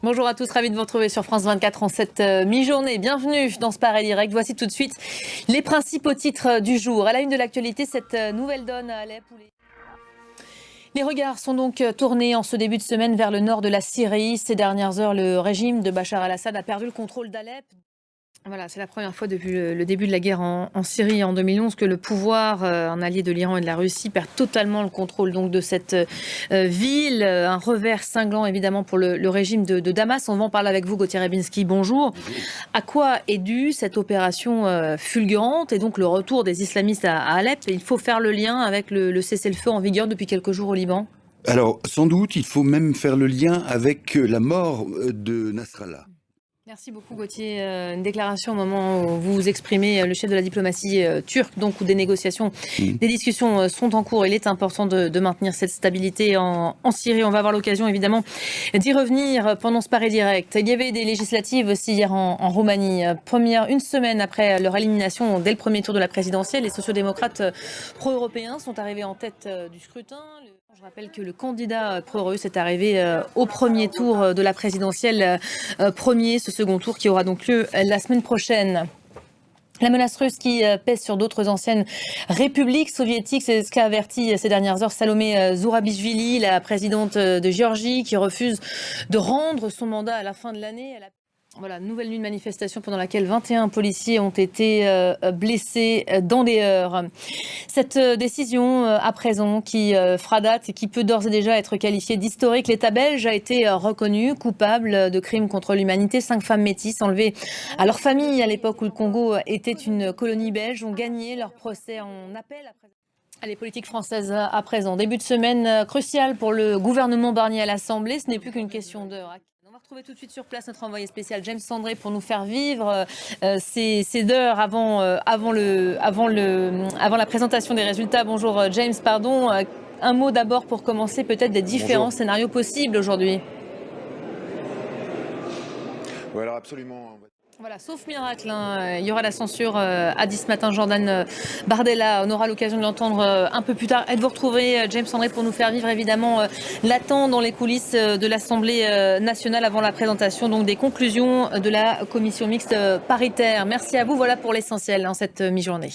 Bonjour à tous, ravi de vous retrouver sur France 24 en cette mi-journée. Bienvenue dans ce Paris Direct. Voici tout de suite les principaux titres du jour. À la une de l'actualité, cette nouvelle donne à Alep. Les regards sont donc tournés en ce début de semaine vers le nord de la Syrie. Ces dernières heures, le régime de Bachar al-Assad a perdu le contrôle d'Alep. Voilà, c'est la première fois depuis le début de la guerre en Syrie en 2011 que le pouvoir, un allié de l'Iran et de la Russie, perd totalement le contrôle donc de cette ville. Un revers cinglant évidemment pour le régime de Damas. On va en parler avec vous, Gauthier Rabinski. Bonjour. À quoi est due cette opération fulgurante et donc le retour des islamistes à Alep? Il faut faire le lien avec le cessez-le-feu en vigueur depuis quelques jours au Liban. Alors, sans doute, il faut même faire le lien avec la mort de Nasrallah. Merci beaucoup Gauthier. Une déclaration au moment où vous exprimez le chef de la diplomatie turque, donc où des négociations, des discussions sont en cours. Il est important de maintenir cette stabilité en Syrie. On va avoir l'occasion évidemment d'y revenir pendant ce Paris Direct. Il y avait des législatives aussi hier en Roumanie. Une semaine après leur élimination dès le premier tour de la présidentielle, les sociodémocrates pro-européens sont arrivés en tête du scrutin. Je rappelle que le candidat pro-russe est arrivé au premier tour de la présidentielle, ce second tour qui aura donc lieu la semaine prochaine. La menace russe qui pèse sur d'autres anciennes républiques soviétiques, c'est ce qu'a averti ces dernières heures Salomé Zourabichvili, la présidente de Géorgie, qui refuse de rendre son mandat à la fin de l'année. Voilà, nouvelle nuit de manifestation pendant laquelle 21 policiers ont été blessés dans des heurts. Cette décision à présent qui fera date et qui peut d'ores et déjà être qualifiée d'historique. L'État belge a été reconnu coupable de crimes contre l'humanité. 5 femmes métisses enlevées à leur famille à l'époque où le Congo était une colonie belge ont gagné leur procès en appel. Les politiques françaises à présent. Début de semaine crucial pour le gouvernement Barnier à l'Assemblée. Ce n'est plus qu'une question d'heure. On va retrouver tout de suite sur place notre envoyé spécial James Sandré pour nous faire vivre ces heures avant la présentation des résultats. Bonjour James, pardon. Un mot d'abord pour commencer peut-être des différents scénarios possibles aujourd'hui. Oui, alors absolument. Voilà, sauf miracle, hein. Il y aura la censure a dit ce matin Jordan Bardella. On aura l'occasion de l'entendre un peu plus tard. Et de vous retrouver, James André, pour nous faire vivre évidemment l'attente dans les coulisses de l'Assemblée nationale avant la présentation donc des conclusions de la commission mixte paritaire. Merci à vous, voilà pour l'essentiel en cette mi-journée.